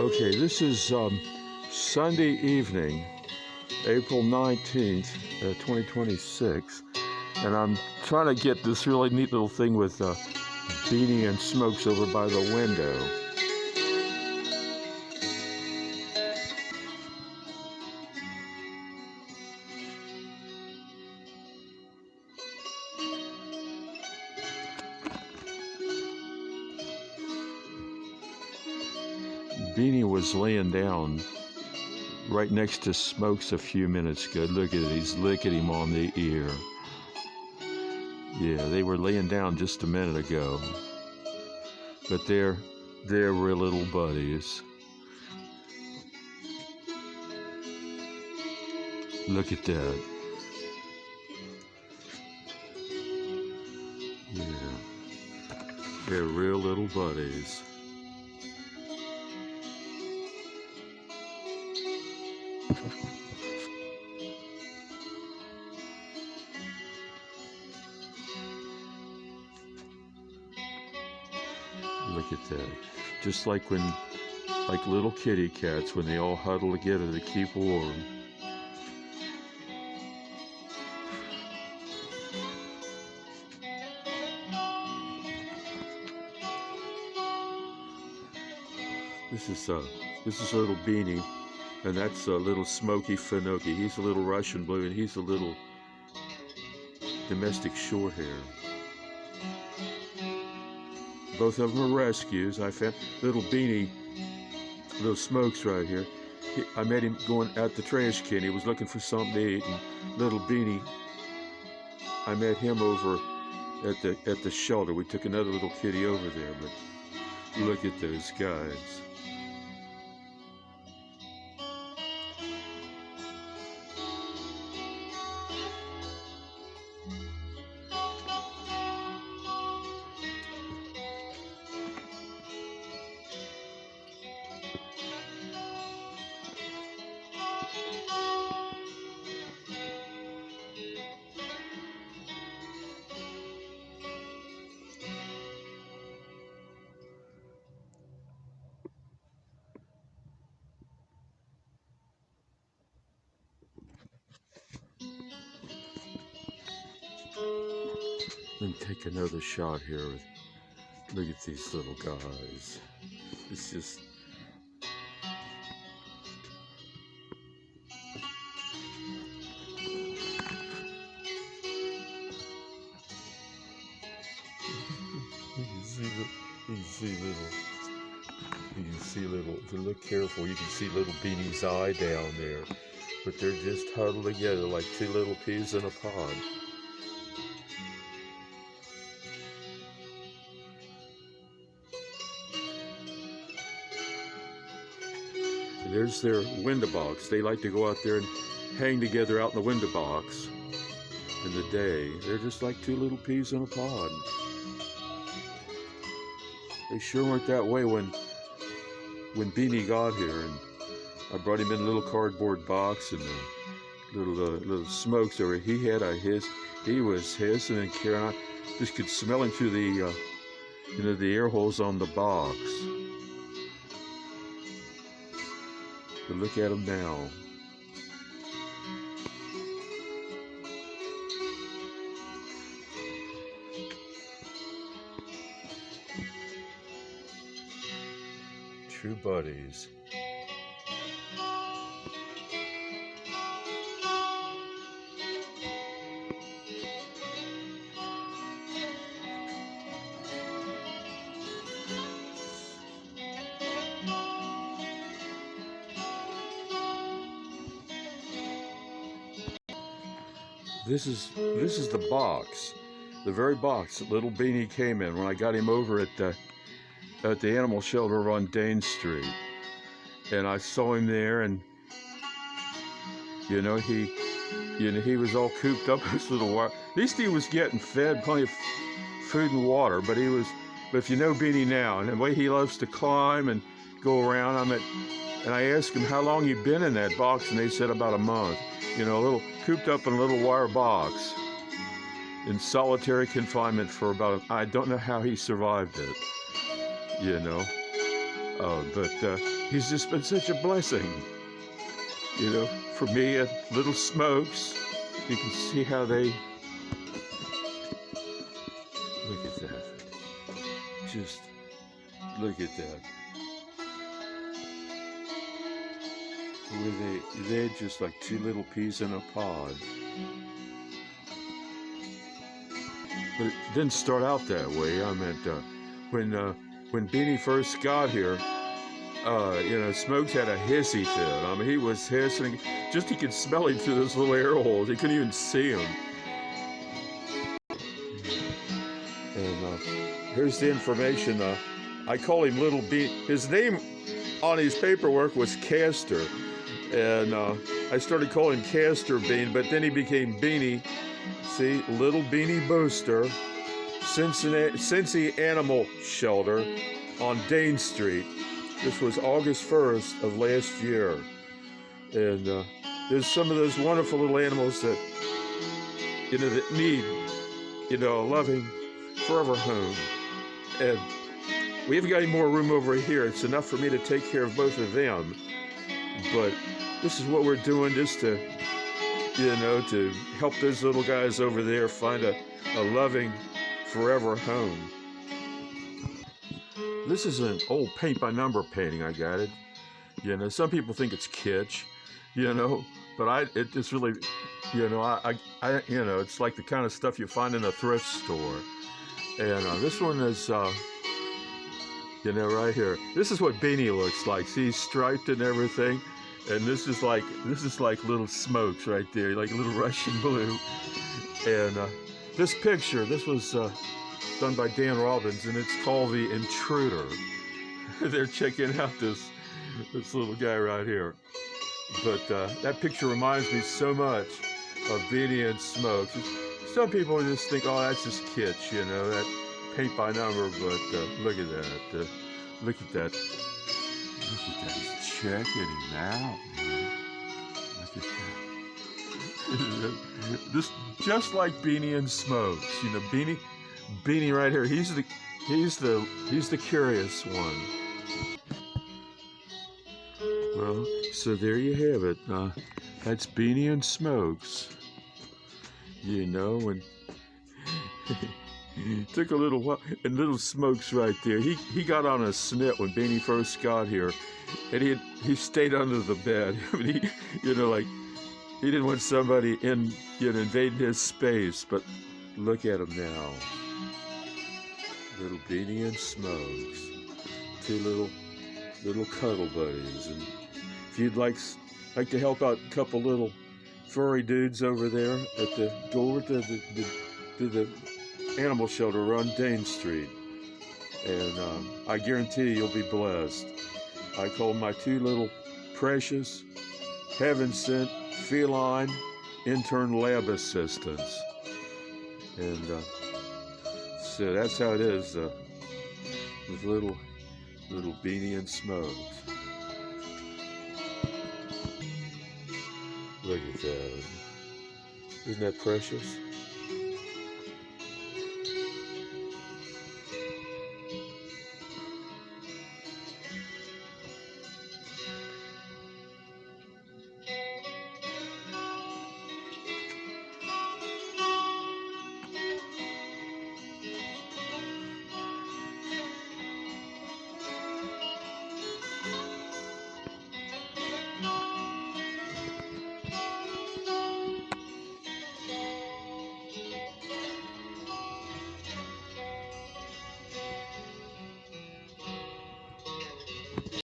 Okay, this is Sunday evening, April 19th, 2026, and I'm trying to get this really neat little thing with Beanie and Smokes over by the window. Beanie was laying down right next to Smokes a few minutes ago. Look at it, he's licking him on the ear. Yeah, they were laying down just a minute ago. But they're real little buddies. Look at that. Yeah, they're real little buddies. Look at that. Just like little kitty cats when they all huddle together to keep warm. This is little Beanie, and that's a little Smoky Finoki. He's a little Russian blue, and he's a little domestic shorthair. Both of them are rescues. I found little Beanie, little Smokes right here. I met him going out the trash can. He was looking for something to eat, and little Beanie, I met him over at the shelter. We took another little kitty over there, but look at those guys. Let me take another shot here. Look at these little guys. It's just... You can see little, if you look careful, you can see little Beanie's eye down there. But they're just huddled together like two little peas in a pod. There's their window box. They like to go out there and hang together out in the window box in the day. They're just like two little peas in a pod. They sure weren't that way when Beanie got here, and I brought him in a little cardboard box, and the little Smokes over. He had he was hissing and carrying. I just could smell him through the the air holes on the box. But look at him now. True buddies. This is the box, the very box that little Beanie came in when I got him over at the animal shelter on Dane Street, and I saw him there, and he was all cooped up in his little wire. At least he was getting fed plenty of food and water, but if you know Beanie now and the way he loves to climb and go around, and I asked him how long he'd been in that box, and they said about a month. A little cooped up in a little wire box in solitary confinement for about, I don't know how he survived it, But he's just been such a blessing, you know, for me and Little Smokes. You can see how they, look at that. Just look at that. Where they're just like two little peas in a pod. But it didn't start out that way. I meant when Beanie first got here, you know, Smokes had a hissy fit. I mean, he was hissing. Just you could smell him through those little air holes. You couldn't even see him. And here's the information. I call him Little Beanie. His name on his paperwork was Castor. And I started calling him Castor Bean, but then he became Beanie. See, Little Beanie Booster, Cincy Animal Shelter on Dane Street. This was August 1st of last year. And there's some of those wonderful little animals that, you know, that need, you know, a loving, forever home. And we haven't got any more room over here. It's enough for me to take care of both of them. But this is what we're doing just to, you know, to help those little guys over there find a loving, forever home. This is an old paint by number painting. I got it. You know, some people think it's kitsch, you know, but it's really, you know, I you know, it's like the kind of stuff you find in a thrift store. And this one is, you know, right here. This is what Beanie looks like. See, he's striped and everything. And this is like Little Smokes right there, like little Russian blue. And this picture, this was done by Dan Robbins, and it's called The Intruder. They're checking out this little guy right here. But that picture reminds me so much of Beanie and Smokes. Some people just think, oh, that's just kitsch, you know, that paint by number. But look at that. Look at that. Look at that. He's checking him out. Look at that. This just like Beanie and Smokes. You know, Beanie right here. He's the curious one. Well, so there you have it. That's Beanie and Smokes. You know, and took a little while, and Little Smokes right there. He got on a snit when Beanie first got here, and he stayed under the bed. I mean, you know, like he didn't want somebody in, you know, invading his space. But look at him now, Little Beanie and Smokes, two little cuddle buddies. And if you'd like to help out a couple little furry dudes over there go over to the animal shelter on Dane Street, and I guarantee you'll be blessed. I call my two little precious, heaven-sent feline intern lab assistants, and so that's how it is with little Beanie and Smokes. Look at that. Isn't that precious?